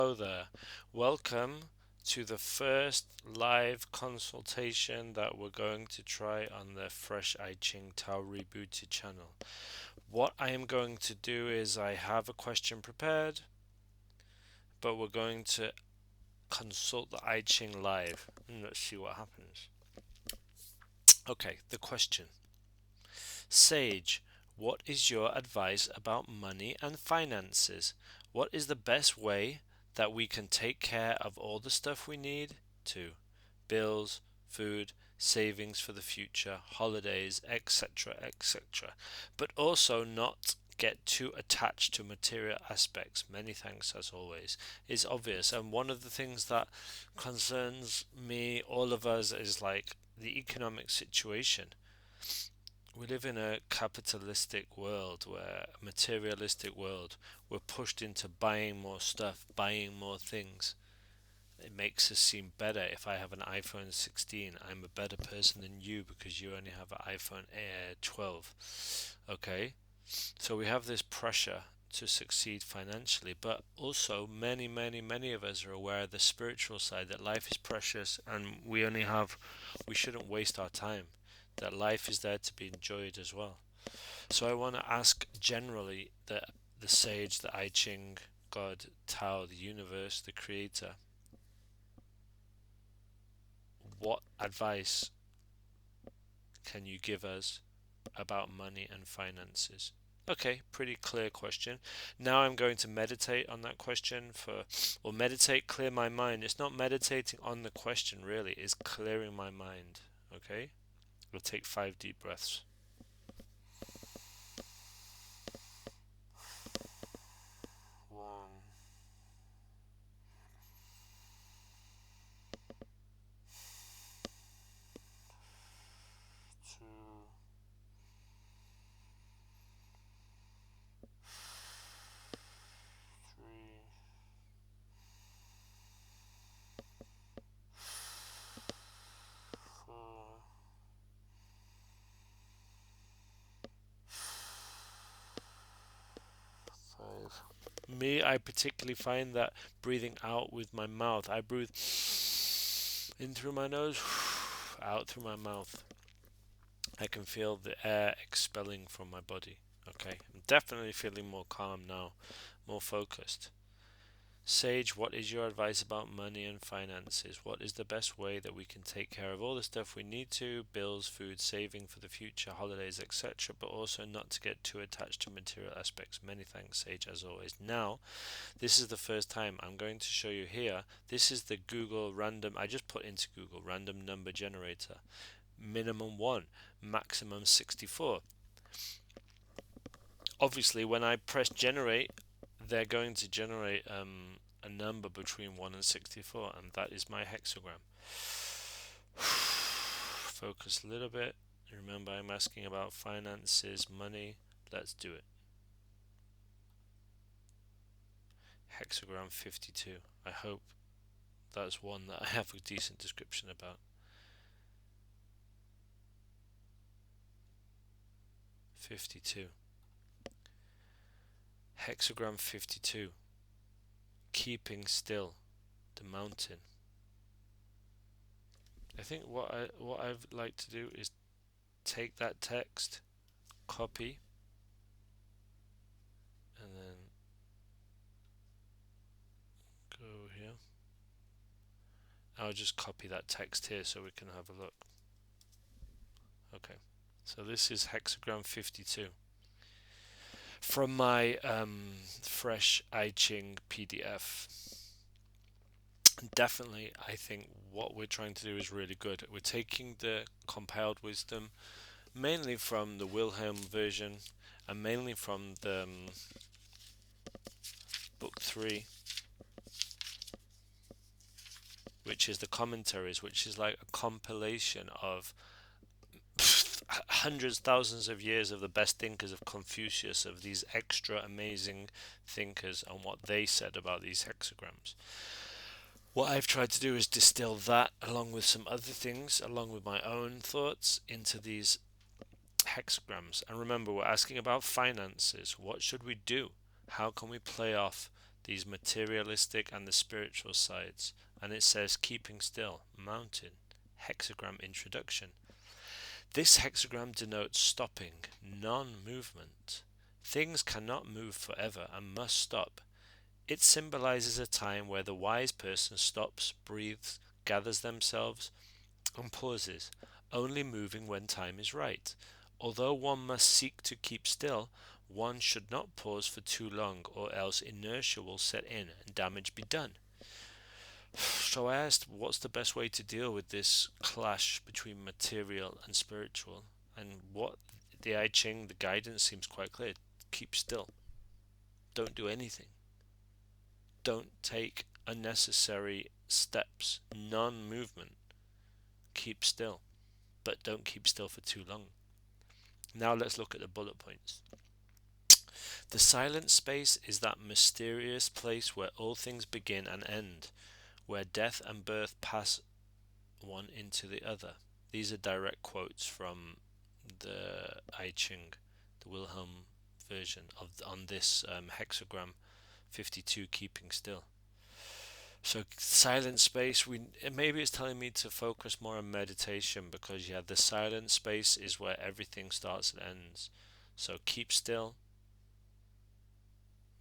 Hello there. Welcome to the first live consultation that we're going to try on the Fresh I Ching Tao rebooted channel. What I am going to do is I have a question prepared, but we're going to consult the I Ching live and let's see what happens. Okay, the question. Sage, what is your advice about money and finances? What is the best way that we can take care of all the stuff we need to bills, food, savings for the future, holidays, etc., etc., but also not get too attached to material aspects. Many thanks, as always, is obvious. And one of the things that concerns me, all of us, is like the economic situation. We live in a capitalistic world, where a materialistic world. We're pushed into buying more stuff, buying more things. It makes us seem better. If I have an iPhone 16, I'm a better person than you because you only have an iPhone 12. Okay? So we have this pressure to succeed financially, but also many of us are aware of the spiritual side, that life is precious and we shouldn't waste our time, that life is there to be enjoyed as well. So I want to ask generally the sage, the I Ching, God, Tao, the universe, the creator, what advice can you give us about money and finances? Okay, pretty clear question. Now I'm going to meditate on that question or meditate, clear my mind. It's not meditating on the question really, it's clearing my mind. Okay? We'll take 5 deep breaths. One, two, three, 4, 5. Me, I particularly find that breathing out with my mouth, I breathe in through my nose, out through my mouth. I can feel the air expelling from my body. Okay, I'm definitely feeling more calm now, more focused. Sage, what is your advice about money and finances? What is the best way that we can take care of all the stuff we need to, bills, food, saving for the future, holidays, etc., but also not to get too attached to material aspects? Many thanks, Sage, as always. Now, this is the first time I'm going to show you here. This is the Google random, I just put into Google random number generator. Minimum 1, maximum 64. Obviously, when I press generate, they're going to generate a number between 1 and 64, and that is my hexagram. Focus a little bit. Remember, I'm asking about finances, money. Let's do it. Hexagram 52. I hope that's one that I have a decent description about. 52. Hexagram 52. Keeping still. The mountain. I think what I'd like to do is take that text, copy, and then go here. I'll just copy that text here so we can have a look. Okay, so this is hexagram 52 from my Fresh I Ching PDF. Definitely, I think what we're trying to do is really good. We're taking the compiled wisdom mainly from the Wilhelm version and mainly from the book 3, which is the commentaries, which is like a compilation of hundreds, thousands of years of the best thinkers of Confucius, of these extra amazing thinkers, and what they said about these hexagrams. What I've tried to do is distill that along with some other things, along with my own thoughts, into these hexagrams. And remember, we're asking about finances. What should we do? How can we play off these materialistic and the spiritual sides. And it says keeping still, mountain, hexagram introduction. This hexagram denotes stopping, non-movement. Things cannot move forever and must stop. It symbolizes a time where the wise person stops, breathes, gathers themselves, and pauses, only moving when time is right. Although one must seek to keep still, one should not pause for too long, or else inertia will set in and damage be done. So I asked, what's the best way to deal with this clash between material and spiritual? And what the I Ching, the guidance seems quite clear. Keep still. Don't do anything. Don't take unnecessary steps. Non-movement. Keep still. But don't keep still for too long. Now let's look at the bullet points. The silent space is that mysterious place where all things begin and end, where death and birth pass one into the other. These are direct quotes from the I Ching, the Wilhelm version of on this hexagram 52, keeping still. So silent space, maybe it's telling me to focus more on meditation, because the silent space is where everything starts and ends. So keep still,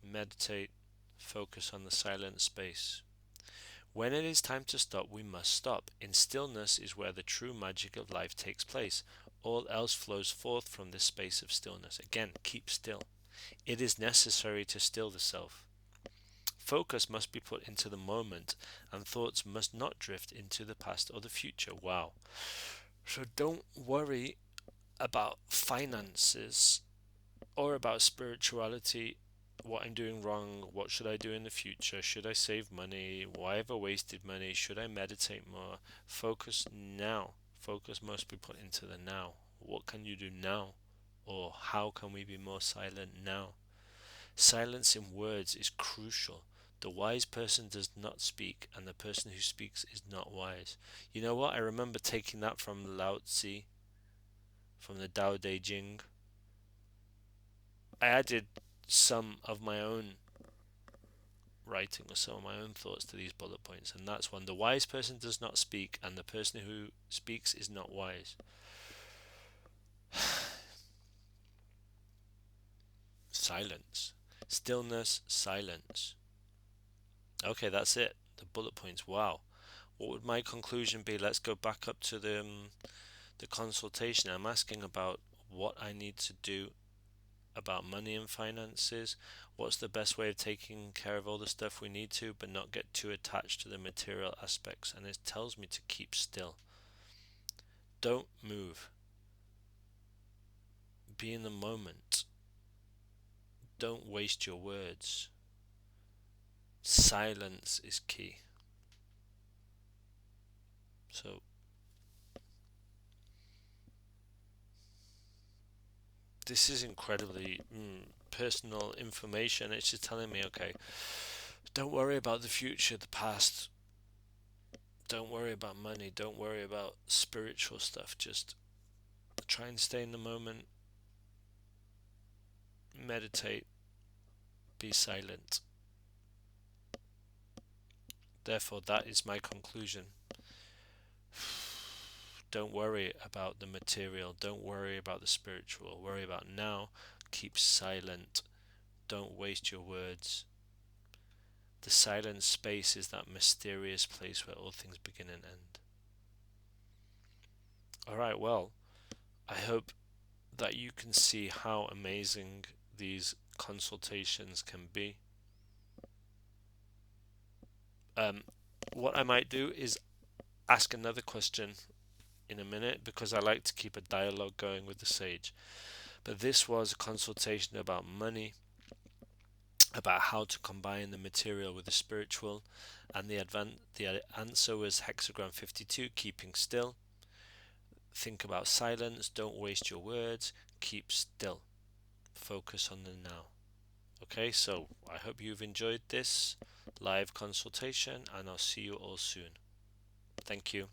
meditate, focus on the silent space. When it is time to stop, we must stop. In stillness is where the true magic of life takes place. All else flows forth from this space of stillness. Again, keep still. It is necessary to still the self. Focus must be put into the moment, and thoughts must not drift into the past or the future. Wow. So don't worry about finances or about spirituality, what I'm doing wrong, what should I do in the future, should I save money, why have I wasted money, should I meditate more. Focus now. Focus must be put into the now. What can you do now? Or how can we be more silent now? Silence in words is crucial. The wise person does not speak, and the person who speaks is not wise. You know what? I remember taking that from Lao Tzu, from the Tao Te Ching. I added some of my own writing or some of my own thoughts to these bullet points, and that's one. The wise person does not speak, and the person who speaks is not wise. Silence. Stillness, silence. Okay, that's it. The bullet points. Wow. What would my conclusion be? Let's go back up to the consultation. I'm asking about what I need to do about money and finances. What's the best way of taking care of all the stuff we need to, but not get too attached to the material aspects? And it tells me to keep still. Don't move. Be in the moment. Don't waste your words. Silence is key. So this is incredibly personal information. It's just telling me, okay, don't worry about the future, the past. Don't worry about money. Don't worry about spiritual stuff. Just try and stay in the moment. Meditate. Be silent. Therefore, that is my conclusion. Don't worry about the material. Don't worry about the spiritual. Worry about now. Keep silent. Don't waste your words. The silent space is that mysterious place where all things begin and end. Alright, well, I hope that you can see how amazing these consultations can be. What I might do is ask another question in a minute, because I like to keep a dialogue going with the sage. But this was a consultation about money, about how to combine the material with the spiritual, and the answer was hexagram 52, keeping still. Think about silence, don't waste your words, keep still, focus on the now. Okay, so I hope you've enjoyed this live consultation, and I'll see you all soon. Thank you.